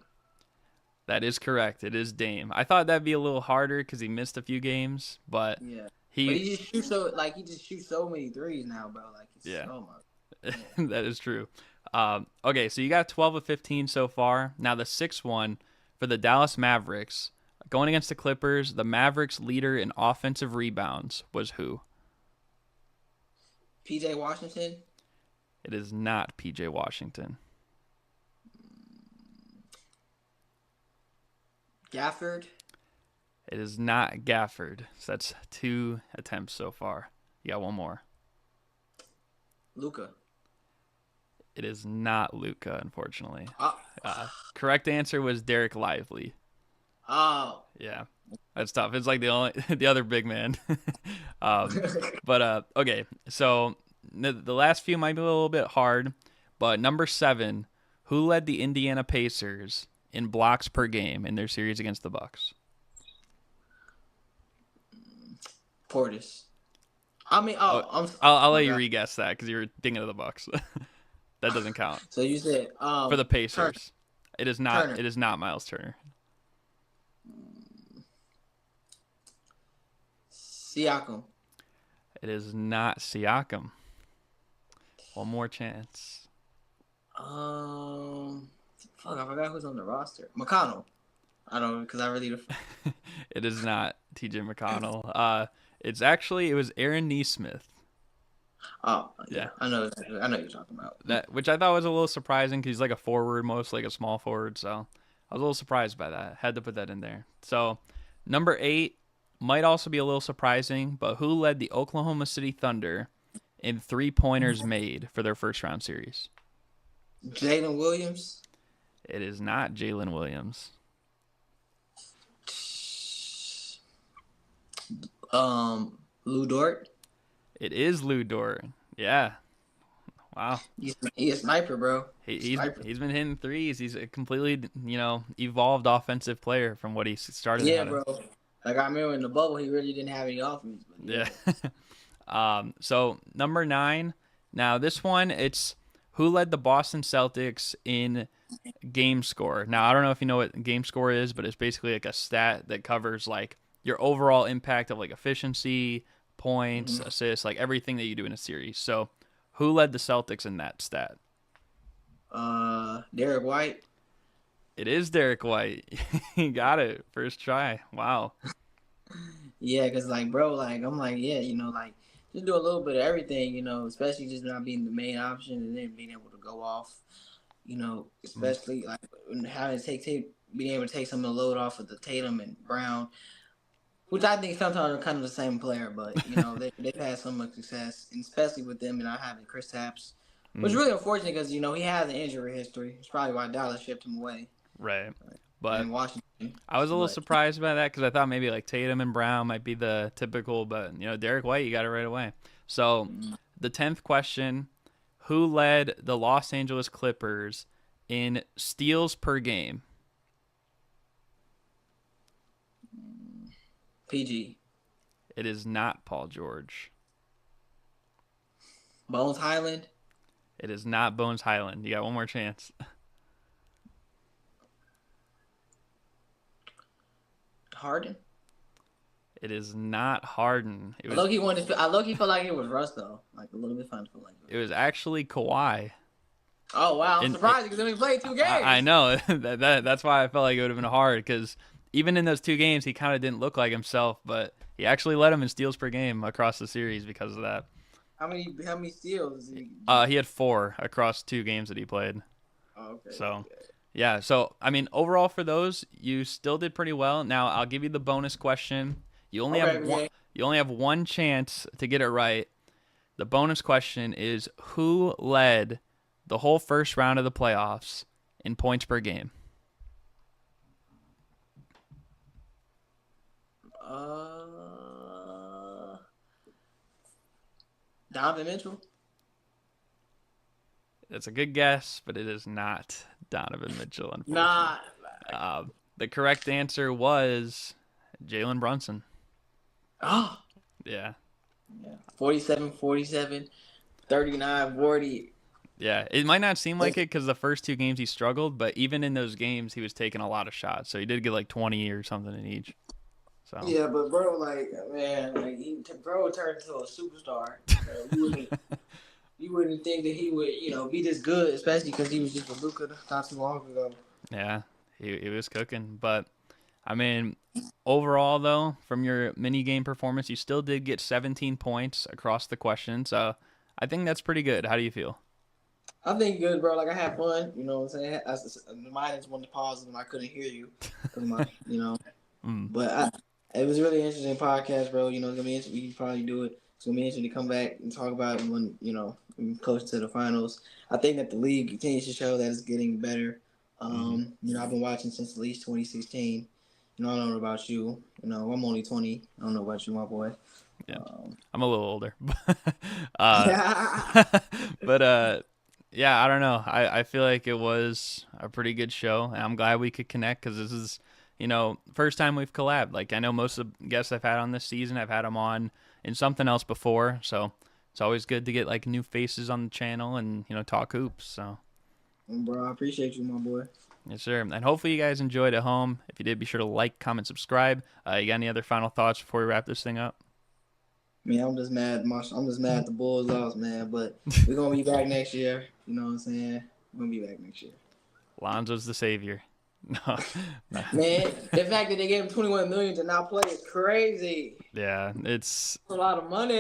That is correct. It is Dame. I thought that'd be a little harder because he missed a few games, but yeah. he just shoots so many threes now, bro. Like oh my. That is true. Okay, so you got 12 of 15 so far. Now the sixth one for the Dallas Mavericks, going against the Clippers, the Mavericks leader in offensive rebounds was who? PJ Washington. It is not PJ Washington. Gafford. It is not Gafford. So that's 2 attempts so far. You got one more. Luka. It is not Luka, unfortunately. Correct answer was Derek Lively. Oh. Yeah, that's tough. It's like the other big man. But okay, so the last few might be a little bit hard, but number 7, who led the Indiana Pacers in blocks per game in their series against the Bucks? Portis. I mean, I'll let you re-guess that because you were thinking of the Bucks. That doesn't count. So you said for the Pacers. Turner. It is not. Turner. It is not Miles Turner. Siakam. It is not Siakam. One more chance. Fuck, I forgot who's on the roster. McConnell. I don't know because I really. It is not T.J. McConnell. It was Aaron Nesmith. Oh yeah, I know you're talking about that, which I thought was a little surprising because he's like a forward, mostly like a small forward. So I was a little surprised by that. Had to put that in there. So number 8 might also be a little surprising, but who led the Oklahoma City Thunder in 3-pointers made for their first round series? Jalen Williams. It is not Jalen Williams. Lou Dort. It is Lou Dort. Yeah. Wow. He's a sniper, bro. He's been hitting threes. He's a completely, evolved offensive player from what he started. Yeah, bro. Like I remember in the bubble, he really didn't have any offense. Yeah. So number 9. Now this one, it's who led the Boston Celtics in game score. Now I don't know if you know what game score is, but it's basically like a stat that covers like your overall impact of like efficiency, points, assists, like everything that you do in a series. So who led the Celtics in that stat? Derek White. It is Derek White. He got it. First try. Wow. Yeah, because I'm like, yeah, just do a little bit of everything, especially just not being the main option and then being able to go off, especially like having to being able to take some of the load off of the Tatum and Brown, which I think sometimes are kind of the same player, but they've had so much success, and especially with them and not having Chris Tapps, which is really unfortunate because he has an injury history. It's probably why Dallas shipped him away. Right, but in Washington. I was a little surprised by that because I thought maybe like Tatum and Brown might be the typical, but Derek White, you got it right away. So the 10th question: who led the Los Angeles Clippers In steals per game, PG. it is not Paul George. Bones Highland. It is not Bones Highland. You got one more chance. Harden. It is not Harden. I low-key felt like it was Russ though. Like a little bit fun for like. It was actually Kawhi. Oh wow! I'm surprised because they only played 2 games. I know that's why I felt like it would have been hard because even in those 2 games he kind of didn't look like himself, but he actually led him in steals per game across the series because of that. How many steals? He had 4 across 2 games that he played. Oh, okay. So. Okay. Yeah, so, I mean, overall for those, you still did pretty well. Now, I'll give you the bonus question. You only have one chance to get it right. The bonus question is, who led the whole first round of the playoffs in points per game? Donovan Mitchell? That's a good guess, but it is not Donovan Mitchell, unfortunately. Nah. The correct answer was Jalen Brunson. Oh. Yeah. 47, 47, 39, 40. Yeah, it might not seem like it because the first 2 games he struggled, but even in those games he was taking a lot of shots. So he did get like 20 or something in each. So yeah, but bro, like man, like bro turned into a superstar. You wouldn't think that he would, be this good, especially because he was just a Luka not too long ago. Yeah, he was cooking. But, I mean, overall, though, from your mini-game performance, you still did get 17 points across the question. So, I think that's pretty good. How do you feel? I think good, bro. Like, I had fun. You know what I'm saying? Mine is one to pause when I couldn't hear you. But it was a really interesting podcast, bro. It's going to be interesting. We can probably do it. It's going to be interesting to come back and talk about it when, close to the finals. I think that the league continues to show that it's getting better. I've been watching since at least 2016. I don't know about you. I'm only 20. I don't know about you, my boy. Yeah, I'm a little older. But yeah, I don't know. I feel like it was a pretty good show, and I'm glad we could connect because this is, first time we've collabed. Like, I know most of the guests I've had on this season, I've had them on in something else before, so it's always good to get like new faces on the channel and talk hoops. So, bro, I appreciate you, my boy. Yes, sir. And hopefully you guys enjoyed at home. If you did, be sure to like, comment, subscribe. You got any other final thoughts before we wrap this thing up? Man, I'm just mad. I'm just mad the Bulls lost, man. But we're gonna be back next year. You know what I'm saying? We're gonna be back next year. Lonzo's the savior. No. Man, the fact that they gave him $21 million to not play is crazy. Yeah, it's a lot of money.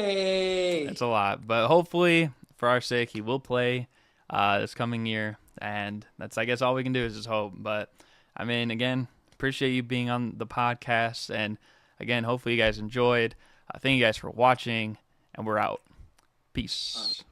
It's a lot, but hopefully, for our sake, he will play this coming year, and that's, I guess, all we can do is just hope. But I mean, again, appreciate you being on the podcast, and again, hopefully you guys enjoyed. Thank you guys for watching, and we're out. Peace.